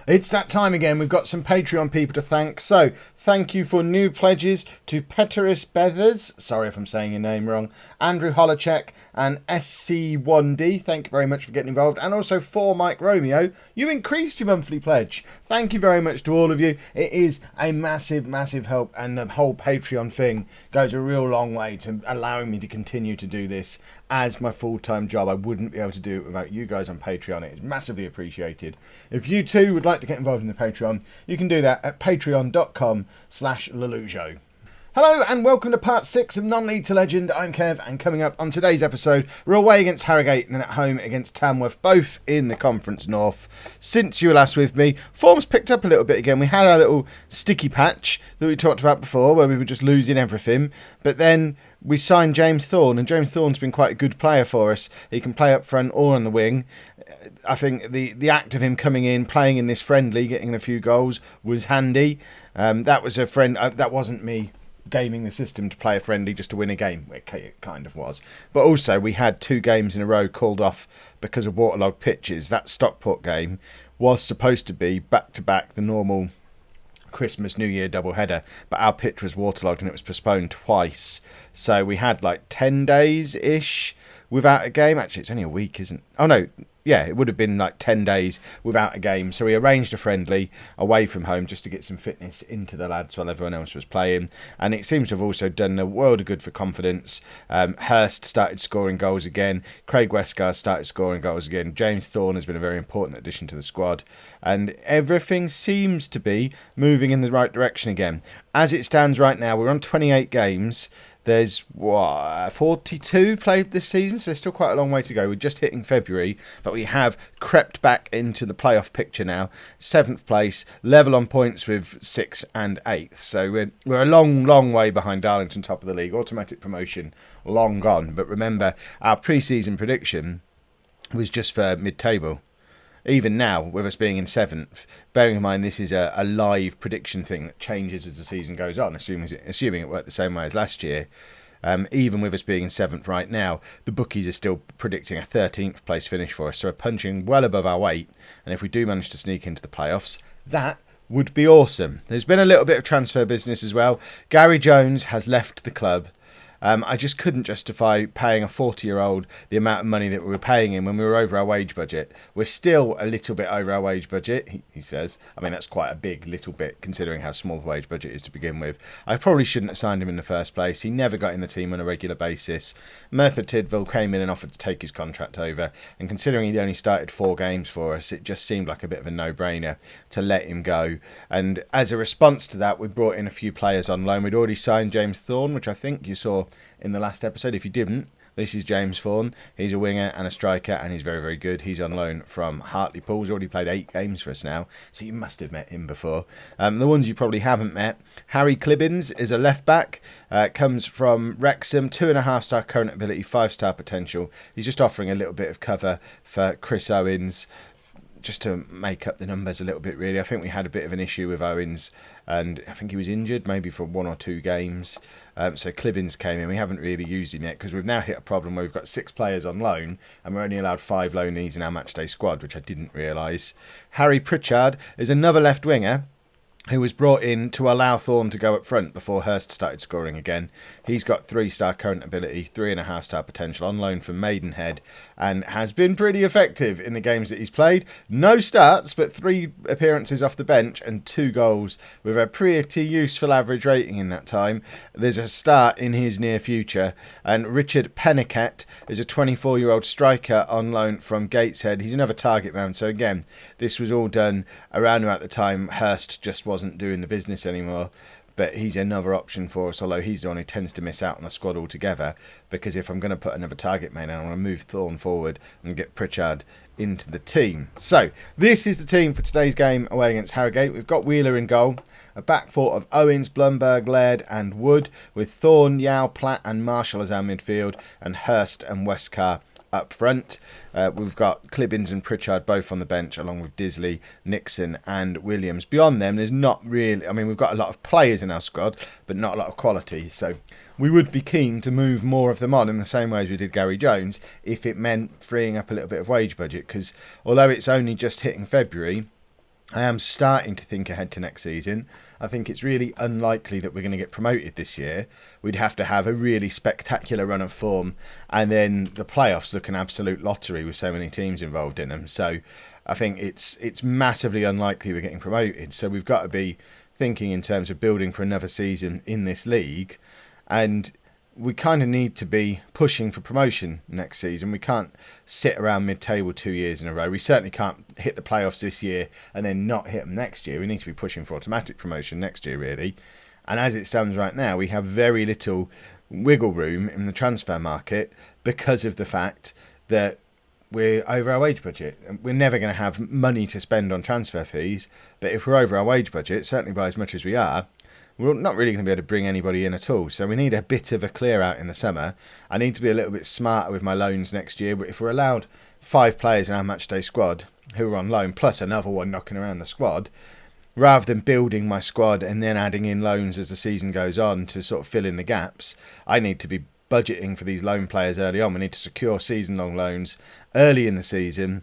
It's that time again. We've got some Patreon people to thank. So, thank you for new pledges to Peteris Bethers, sorry if I'm saying your name wrong, Andrew Holacek and SC1D. Thank you very much for getting involved. And also for Mike Romeo, you increased your monthly pledge. Thank you very much to all of you. It is a massive, massive help, and the whole Patreon thing goes a real long way to allowing me to continue to do this as my full-time job. I wouldn't be able to do it without you guys on Patreon. It is massively appreciated. If you too would like to get involved in the Patreon, you can do that at patreon.com/Lollujo. Hello and welcome to part 6 of Non-League to Legend. I'm Kev, and coming up on today's episode, we're away against Harrogate and then at home against Tamworth, both in the Conference North. Since you were last with me, form's picked up a little bit again. We had our little sticky patch that we talked about before where we were just losing everything, but then we signed James Thorne, and James Thorne's been quite a good player for us. He can play up front or on the wing. I think the act of him coming in, playing in this friendly, getting a few goals was handy. That was a friend. That wasn't me gaming the system to play a friendly just to win a game. It kind of was. But also we had 2 games in a row called off because of waterlogged pitches. That Stockport game was supposed to be back-to-back the normal Christmas New Year doubleheader, but our pitch was waterlogged and it was postponed twice. So we had like 10 days-ish without a game. Actually, it's only a week, isn't it? Oh no, yeah, it would have been like 10 days without a game. So we arranged a friendly away from home just to get some fitness into the lads while everyone else was playing. And it seems to have also done a world of good for confidence. Hurst started scoring goals again. Craig Westgar started scoring goals again. James Thorne has been a very important addition to the squad. And everything seems to be moving in the right direction again. As it stands right now, we're on 28 games. There's 42 played this season, so there's still quite a long way to go. We're just hitting February, but we have crept back into the playoff picture now. 7th place, level on points with 6th and 8th. So we're a long, long way behind Darlington, top of the league. Automatic promotion, long gone. But remember, our pre-season prediction was just for mid-table. Even now, with us being in 7th, bearing in mind this is a live prediction thing that changes as the season goes on, assuming it worked the same way as last year, even with us being in 7th right now, the bookies are still predicting a 13th place finish for us, so we're punching well above our weight, and if we do manage to sneak into the playoffs, that would be awesome. There's been a little bit of transfer business as well. Gary Jones has left the club. I just couldn't justify paying a 40-year-old the amount of money that we were paying him when we were over our wage budget. We're still a little bit over our wage budget, he says. I mean, that's quite a big little bit considering how small the wage budget is to begin with. I probably shouldn't have signed him in the first place. He never got in the team on a regular basis. Merthyr Tydfil came in and offered to take his contract over, and considering he'd only started 4 games for us, it just seemed like a bit of a no-brainer to let him go. And as a response to that, we brought in a few players on loan. We'd already signed James Thorne, which I think you saw in the last episode. If you didn't, this is James Thorne. He's a winger and a striker, and he's very, very good. He's on loan from Hartlepool. He's already played 8 games for us now, so you must have met him before. The ones you probably haven't met, Harry Clibbins is a left-back, comes from Wrexham, 2.5-star current ability, 5-star potential. He's just offering a little bit of cover for Chris Owens, just to make up the numbers a little bit, really. I think we had a bit of an issue with Owens, and I think he was injured maybe for 1 or 2 games. So Clibbins came in. We haven't really used him yet because we've now hit a problem where we've got 6 players on loan and we're only allowed 5 loanees in our matchday squad, which I didn't realise. Harry Pritchard is another left winger who was brought in to allow Thorne to go up front before Hurst started scoring again. He's got 3-star current ability, 3.5-star potential, on loan from Maidenhead, and has been pretty effective in the games that he's played. No starts, but 3 appearances off the bench and 2 goals with a pretty useful average rating in that time. There's a start in his near future, and Richard Pennicat is a 24-year-old striker on loan from Gateshead. He's another target man, so again, this was all done around about the time Hurst just wasn't doing the business anymore. But he's another option for us, although he's the one who tends to miss out on the squad altogether, because if I'm going to put another target man in, I want to move Thorne forward and get Pritchard into the team. So, this is the team for today's game away against Harrogate. We've got Wheeler in goal, a back four of Owens, Blumberg, Laird and Wood, with Thorne, Yao, Platt and Marshall as our midfield, and Hurst and Westcar up front. We've got Clibbins and Pritchard both on the bench, along with Disley, Nixon and Williams. Beyond them, there's not really... I mean, we've got a lot of players in our squad, but not a lot of quality. So we would be keen to move more of them on in the same way as we did Gary Jones, if it meant freeing up a little bit of wage budget. Because although it's only just hitting February, I am starting to think ahead to next season. I think it's really unlikely that we're going to get promoted this year. We'd have to have a really spectacular run of form, and then the playoffs look an absolute lottery with so many teams involved in them. So I think it's massively unlikely we're getting promoted. So we've got to be thinking in terms of building for another season in this league, and we kind of need to be pushing for promotion next season. We can't sit around mid-table 2 years in a row. We certainly can't hit the playoffs this year and then not hit them next year. We need to be pushing for automatic promotion next year, really. And as it stands right now, we have very little wiggle room in the transfer market because of the fact that we're over our wage budget. We're never going to have money to spend on transfer fees, but if we're over our wage budget, certainly by as much as we are, we're not really going to be able to bring anybody in at all. So we need a bit of a clear out in the summer. I need to be a little bit smarter with my loans next year. But if we're allowed 5 players in our matchday squad who are on loan, plus another one knocking around the squad, rather than building my squad and then adding in loans as the season goes on to sort of fill in the gaps, I need to be budgeting for these loan players early on. We need to secure season-long loans early in the season,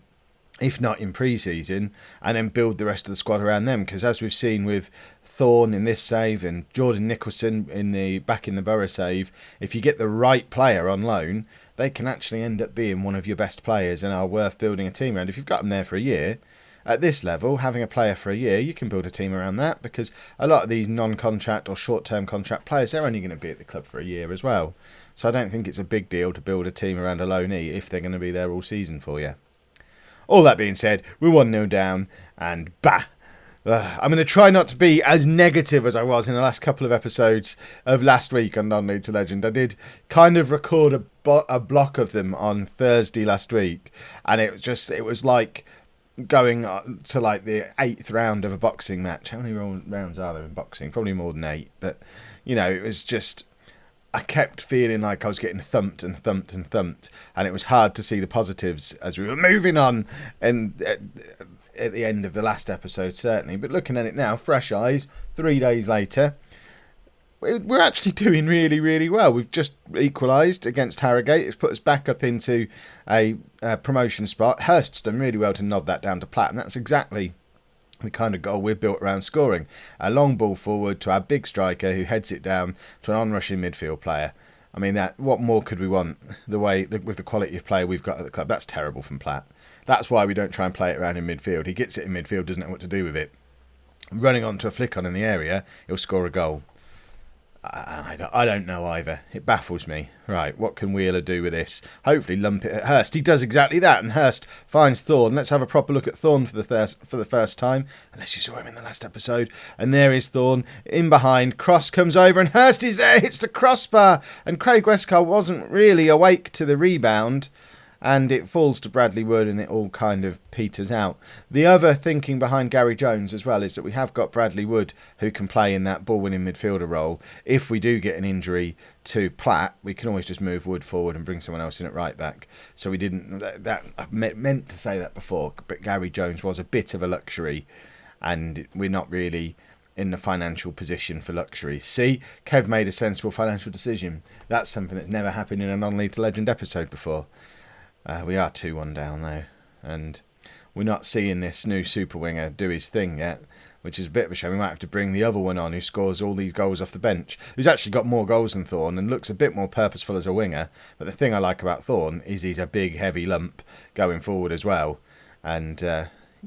if not in pre-season, and then build the rest of the squad around them. Because as we've seen with Thorne in this save and Jordan Nicholson in the Borough save, if you get the right player on loan, they can actually end up being one of your best players and are worth building a team around. If you've got them there for a year, at this level, having a player for a year, you can build a team around that, because a lot of these non-contract or short-term contract players, they're only going to be at the club for a year as well. So I don't think it's a big deal to build a team around a loanee if they're going to be there all season for you. All that being said, we're 1-0 down, and I'm going to try not to be as negative as I was in the last couple of episodes of last week on Non-League to Legend. I did kind of record a block of them on Thursday last week, and it was like going to like the 8th round of a boxing match. How many rounds are there in boxing? Probably more than 8, but it was just, I kept feeling like I was getting thumped and thumped and thumped, and it was hard to see the positives as we were moving on, and at the end of the last episode certainly. But looking at it now, fresh eyes, 3 days later, we're actually doing really, really well. We've just equalised against Harrogate. It's put us back up into a promotion spot. Hurst's done really well to nod that down to Platt, and that's exactly the kind of goal we're built around scoring. A long ball forward to our big striker who heads it down to an on-rushing midfield player. I mean, what more could we want with the quality of player we've got at the club? That's terrible from Platt. That's why we don't try and play it around in midfield. He gets it in midfield, doesn't know what to do with it. Running onto a flick on in the area, he'll score a goal. I don't know either. It baffles me. Right, what can Wheeler do with this? Hopefully lump it at Hurst. He does exactly that, and Hurst finds Thorne. Let's have a proper look at Thorne for the first time, unless you saw him in the last episode. And there is Thorne in behind. Cross comes over, and Hurst is there. Hits the crossbar, and Craig Westcar wasn't really awake to the rebound, and it falls to Bradley Wood, and it all kind of peters out. The other thinking behind Gary Jones as well is that we have got Bradley Wood who can play in that ball-winning midfielder role. If we do get an injury to Platt, we can always just move Wood forward and bring someone else in at right back. So we didn't. I meant to say that before, but Gary Jones was a bit of a luxury, and we're not really in the financial position for luxury. See, Kev made a sensible financial decision. That's something that's never happened in a Non-League to Legend episode before. We are 2-1 down though, and we're not seeing this new super winger do his thing yet, which is a bit of a shame. We might have to bring the other one on who scores all these goals off the bench, who's actually got more goals than Thorne and looks a bit more purposeful as a winger. But the thing I like about Thorne is he's a big heavy lump going forward as well, and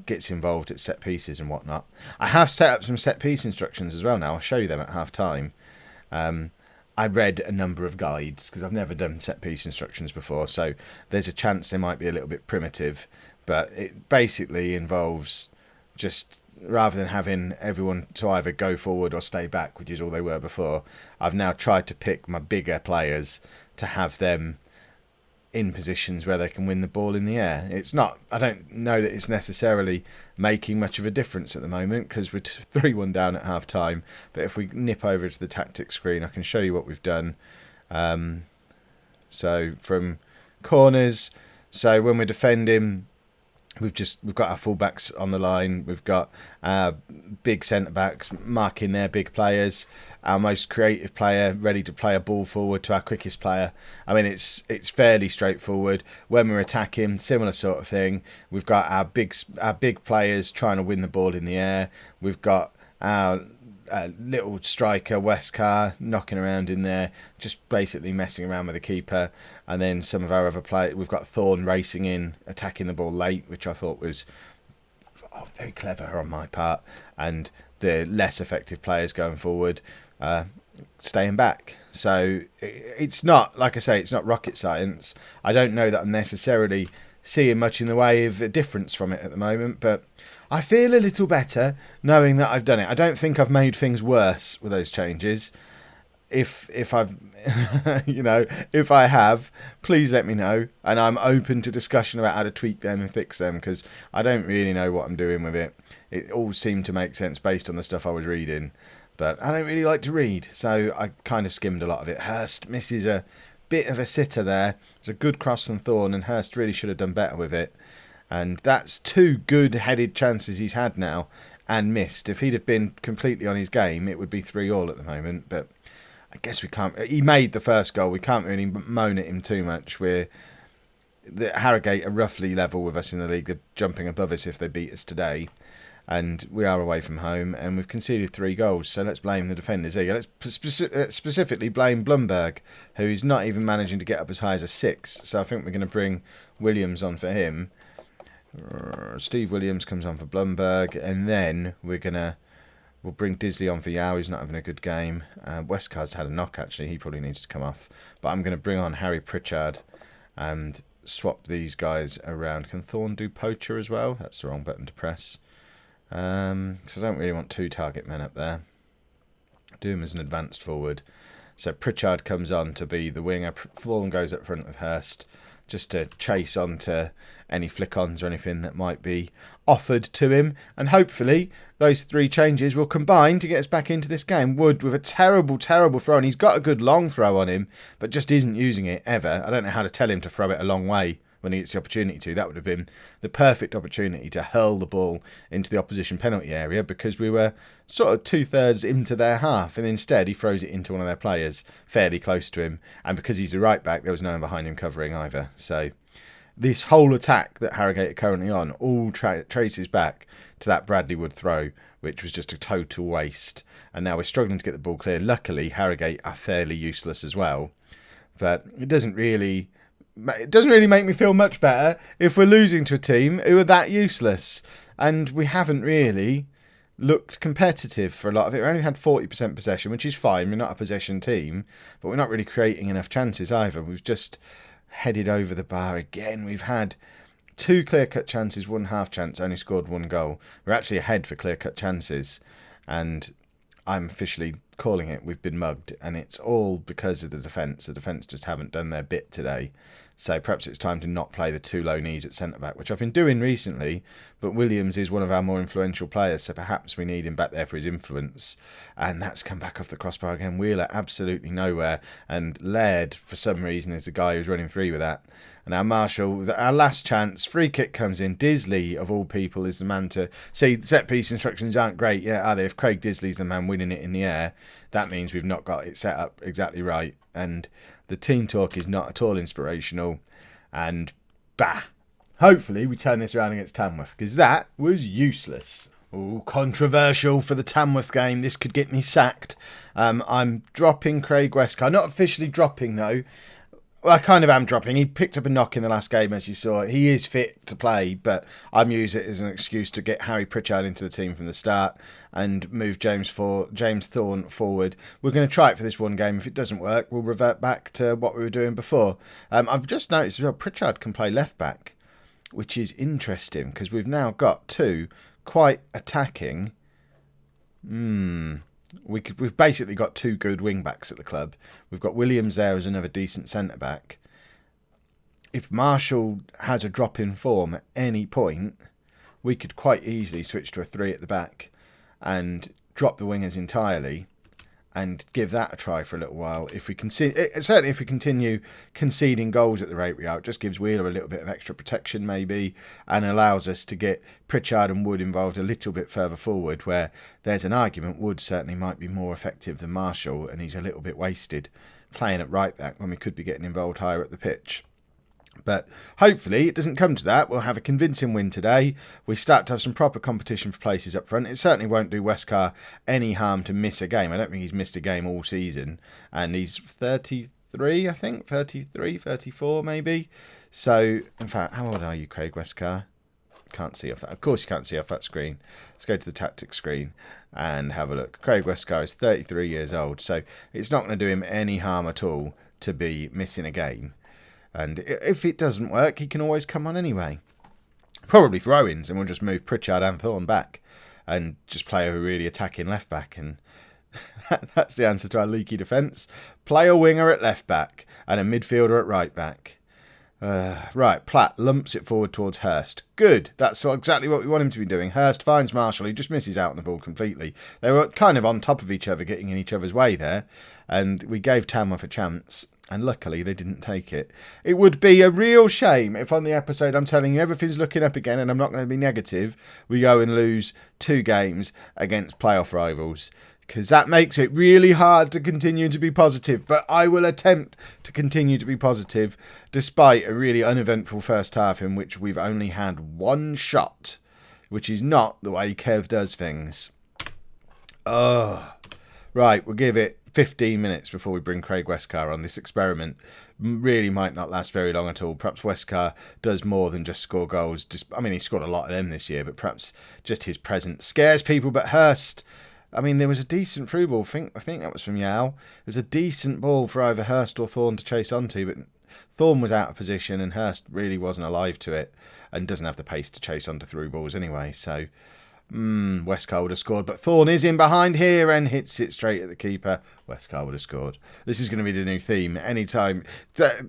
gets involved at set pieces and whatnot. I have set up some set piece instructions as well now. I'll show you them at half time. I read a number of guides because I've never done set piece instructions before, so there's a chance they might be a little bit primitive, but it basically involves just, rather than having everyone to either go forward or stay back, which is all they were before, I've now tried to pick my bigger players to have them in positions where they can win the ball in the air. It's not, I don't know that it's necessarily making much of a difference at the moment because we're 3-1 down at half time, but if we nip over to the tactics screen I can show you what we've done. So from corners, so when we're defending we've got our fullbacks on the line. We've got our big centre backs marking their big players. Our most creative player ready to play a ball forward to our quickest player. I mean, it's fairly straightforward. When we're attacking, similar sort of thing. We've got our big players trying to win the ball in the air. We've got our little striker Westcar knocking around in there, just basically messing around with the keeper. And then some of our other players, we've got Thorne racing in, attacking the ball late, which I thought was very clever on my part. And the less effective players going forward staying back. So it's not, like I say, it's not rocket science. I don't know that I'm necessarily seeing much in the way of a difference from it at the moment, but I feel a little better knowing that I've done it. I don't think I've made things worse with those changes. If I've, if I have, please let me know. And I'm open to discussion about how to tweak them and fix them, because I don't really know what I'm doing with it. It all seemed to make sense based on the stuff I was reading. But I don't really like to read, so I kind of skimmed a lot of it. Hurst misses a bit of a sitter there. It's a good cross from Thorne, and Hurst really should have done better with it. And that's 2 good-headed chances he's had now and missed. If he'd have been completely on his game, it would be 3-3 at the moment. But I guess we can't... He made the first goal. We can't really moan at him too much. Harrogate are roughly level with us in the league. They're jumping above us if they beat us today. And we are away from home, and we've conceded 3 goals. So let's blame the defenders here. Let's specifically blame Blumberg, who's not even managing to get up as high as a 6. So I think we're going to bring Williams on for him. Steve Williams comes on for Blumberg, and then we'll bring Disley on for Yao. He's not having a good game. Westcar's had a knock, actually. He probably needs to come off. But I'm going to bring on Harry Pritchard and swap these guys around. Can Thorne do poacher as well? That's the wrong button to press. Because I don't really want 2 target men up there. Do him as an advanced forward. So Pritchard comes on to be the winger. Thorne goes up front of Hurst, just to chase on to any flick-ons or anything that might be offered to him. And hopefully those 3 changes will combine to get us back into this game. Wood with a terrible, terrible throw. And he's got a good long throw on him, but just isn't using it ever. I don't know how to tell him to throw it a long way when he gets the opportunity to. That would have been the perfect opportunity to hurl the ball into the opposition penalty area, because we were sort of 2/3 into their half, and instead he throws it into one of their players fairly close to him, and because he's a right back, there was no one behind him covering either. So this whole attack that Harrogate are currently on all traces back to that Bradley Wood throw, which was just a total waste. And now we're struggling to get the ball clear. Luckily, Harrogate are fairly useless as well, but it doesn't really make me feel much better if we're losing to a team who are that useless. And we haven't really looked competitive for a lot of it. We only had 40% possession, which is fine. We're not a possession team, but we're not really creating enough chances either. We've just headed over the bar again. We've had 2 clear-cut chances, 1 half chance, only scored 1 goal. We're actually ahead for clear-cut chances, and I'm officially calling it. We've been mugged, and it's all because of the defence. The defence just haven't done their bit today. So perhaps it's time to not play the 2 low knees at centre-back, which I've been doing recently, but Williams is one of our more influential players, so perhaps we need him back there for his influence. And that's come back off the crossbar again. Wheeler absolutely nowhere, and Laird, for some reason, is the guy who's running free with that. And now Marshall, our last chance, free kick comes in. Disley, of all people, is the man to... See, set-piece instructions aren't great yet, are they? If Craig Disley's the man winning it in the air, that means we've not got it set up exactly right. And the team talk is not at all inspirational. And, hopefully we turn this around against Tamworth, because that was useless. Oh, controversial for the Tamworth game. This could get me sacked. I'm dropping Craig Westcar. Not officially dropping, though. Well, I kind of am dropping. He picked up a knock in the last game, as you saw. He is fit to play, but I'm using it as an excuse to get Harry Pritchard into the team from the start and move James Thorne forward. We're going to try it for this one game. If it doesn't work, we'll revert back to what we were doing before. I've just noticed as well, Pritchard can play left back, which is interesting because we've now got 2 quite attacking. We've basically got 2 good wing backs at the club. We've got Williams there as another decent centre back. If Marshall has a drop in form at any point, we could quite easily switch to a 3 at the back and drop the wingers entirely and give that a try for a little while. If we certainly if we continue conceding goals at the rate we are, it just gives Wheeler a little bit of extra protection maybe, and allows us to get Pritchard and Wood involved a little bit further forward, where there's an argument Wood certainly might be more effective than Marshall, and he's a little bit wasted playing at right back when we could be getting involved higher up the pitch. But hopefully it doesn't come to that. We'll have a convincing win today. We start to have some proper competition for places up front. It certainly won't do Westcar any harm to miss a game. I don't think he's missed a game all season. And he's 33, I think. 33, 34 maybe. So, in fact, how old are you, Craig Westcar? Can't see off that. Of course you can't see off that screen. Let's go to the tactics screen and have a look. Craig Westcar is 33 years old. So it's not going to do him any harm at all to be missing a game. And if it doesn't work, he can always come on anyway. Probably for Owens, and we'll just move Pritchard and Thorne back and just play a really attacking left back. And that's the answer to our leaky defence. Play a winger at left back and a midfielder at right back. Right, Platt lumps it forward towards Hurst. Good, that's exactly what we want him to be doing. Hurst finds Marshall, he just misses out on the ball completely. They were kind of on top of each other, getting in each other's way there. And we gave Tamworth a chance. And luckily they didn't take it. It would be a real shame if on the episode I'm telling you everything's looking up again and I'm not going to be negative, we go and lose 2 games against playoff rivals. Because that makes it really hard to continue to be positive. But I will attempt to continue to be positive despite a really uneventful first half in which we've only had 1 shot. Which is not the way Kev does things. Right, we'll give it 15 minutes before we bring Craig Westcar on. This experiment really might not last very long at all. Perhaps Westcar does more than just score goals. I mean, he scored a lot of them this year, but perhaps just his presence scares people. But Hurst, I mean, there was a decent through ball. I think that was from Yao. It was a decent ball for either Hurst or Thorne to chase onto, but Thorne was out of position and Hurst really wasn't alive to it and doesn't have the pace to chase onto through balls anyway. So Westcar would have scored, but Thorne is in behind here and hits it straight at the keeper. Westcar would have scored. This is going to be the new theme. Anytime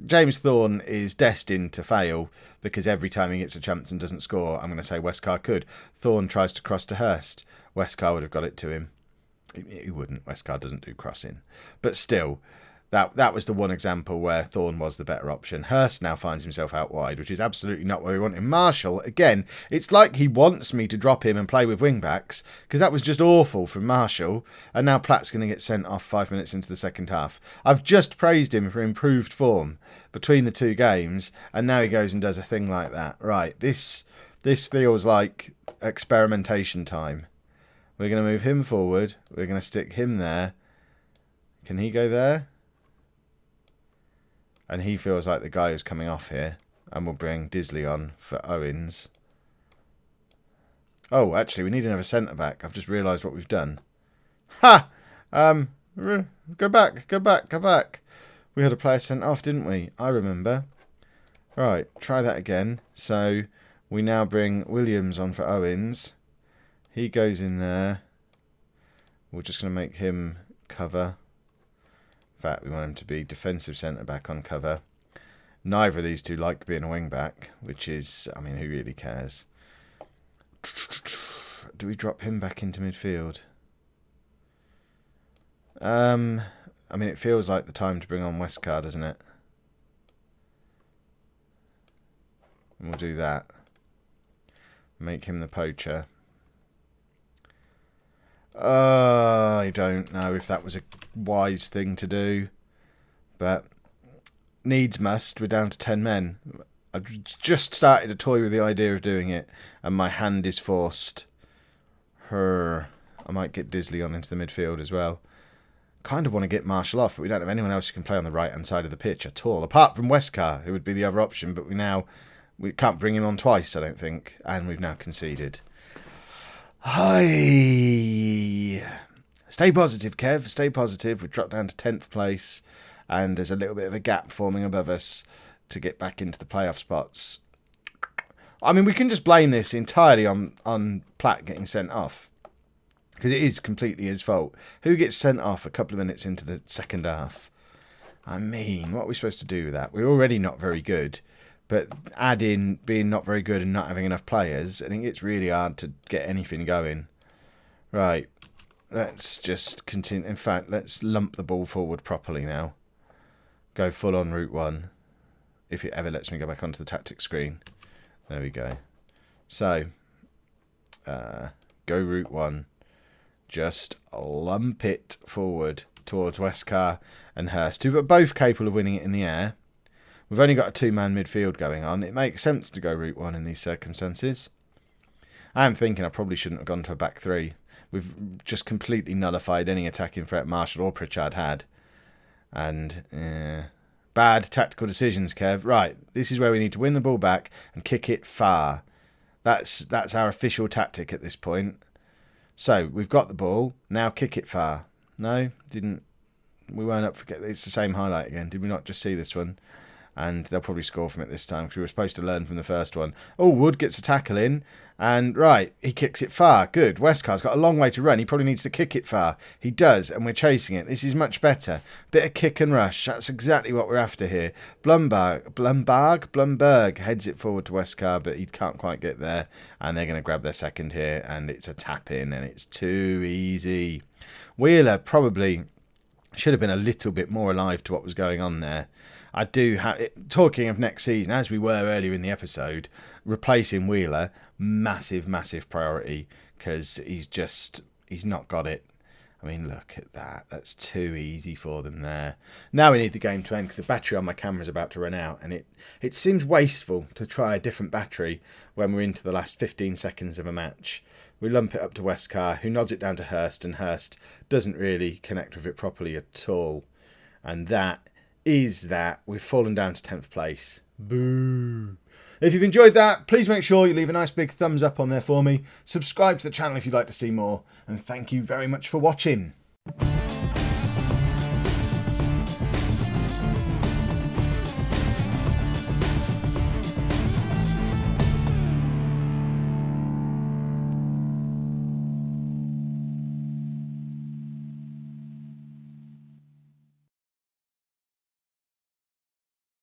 James Thorne is destined to fail, because every time he gets a chance and doesn't score, I'm going to say Westcar could. Thorne tries to cross to Hurst. Westcar would have got it to him. He wouldn't. Westcar doesn't do crossing. But still, that was the one example where Thorne was the better option. Hurst now finds himself out wide, which is absolutely not where we want him. Marshall, again, it's like he wants me to drop him and play with wing-backs, because that was just awful from Marshall, and now Platt's going to get sent off 5 minutes into the second half. I've just praised him for improved form between the 2 games, and now he goes and does a thing like that. Right, this feels like experimentation time. We're going to move him forward. We're going to stick him there. Can he go there? And he feels like the guy who's coming off here. And we'll bring Disley on for Owens. Oh, actually, we need another centre-back. I've just realised what we've done. Ha! Go back. We had a player sent off, didn't we? I remember. Right, try that again. So, we now bring Williams on for Owens. He goes in there. We're just going to make him cover. In fact, we want him to be defensive centre-back on cover. Neither of these two like being a wing-back, which is, I mean, who really cares? Do we drop him back into midfield? I mean, it feels like the time to bring on Westcar, doesn't it? And we'll do that. Make him the poacher. I don't know if that was a wise thing to do, but needs must. We're down to 10 men. I've just started to toy with the idea of doing it, and my hand is forced. I might get Disley on into the midfield as well. Kind of want to get Marshall off, but we don't have anyone else who can play on the right-hand side of the pitch at all, apart from Westcar, who would be the other option, but we can't bring him on twice, I don't think, and we've now conceded. Hi. Stay positive, Kev. Stay positive. We've dropped down to 10th place, and there's a little bit of a gap forming above us to get back into the playoff spots. I mean, we can just blame this entirely on Platt getting sent off, because it is completely his fault. Who gets sent off a couple of minutes into the second half? I mean, what are we supposed to do with that? We're already not very good. But add in being not very good and not having enough players, I think it's really hard to get anything going. Right. let's just continue. In fact, let's lump the ball forward properly now. Go full on route 1. If it ever lets me go back onto the tactics screen. There we go. So, go route 1. Just lump it forward towards Westcar and Hurst, who are both capable of winning it in the air. We've only got a 2-man midfield going on. It makes sense to go route 1 in these circumstances. I am thinking I probably shouldn't have gone to a back 3. We've just completely nullified any attacking threat Marshall or Pritchard had. And bad tactical decisions, Kev. Right, this is where we need to win the ball back and kick it far. That's our official tactic at this point. So, we've got the ball. Now kick it far. No? Didn't. We weren't up for... It's the same highlight again. Did we not just see this one? And they'll probably score from it this time because we were supposed to learn from the first one. Oh, Wood gets a tackle in. And, right, he kicks it far. Good. Westcar's got a long way to run. He probably needs to kick it far. He does, and we're chasing it. This is much better. Bit of kick and rush. That's exactly what we're after here. Blumberg heads it forward to Westcar, but he can't quite get there. And they're going to grab their second here, and it's a tap-in, and it's too easy. Wheeler probably should have been a little bit more alive to what was going on there. I do have, talking of next season, as we were earlier in the episode, replacing Wheeler, massive priority, because he's not got it. I mean, look at that. That's too easy for them there. Now we need the game to end because the battery on my camera is about to run out, and it seems wasteful to try a different battery when we're into the last 15 seconds of a match. We lump it up to Westcar, who nods it down to Hurst, and Hurst doesn't really connect with it properly at all. And that is that. We've fallen down to 10th place. Boo. If you've enjoyed that, please make sure you leave a nice big thumbs up on there for me. Subscribe to the channel if you'd like to see more. And thank you very much for watching.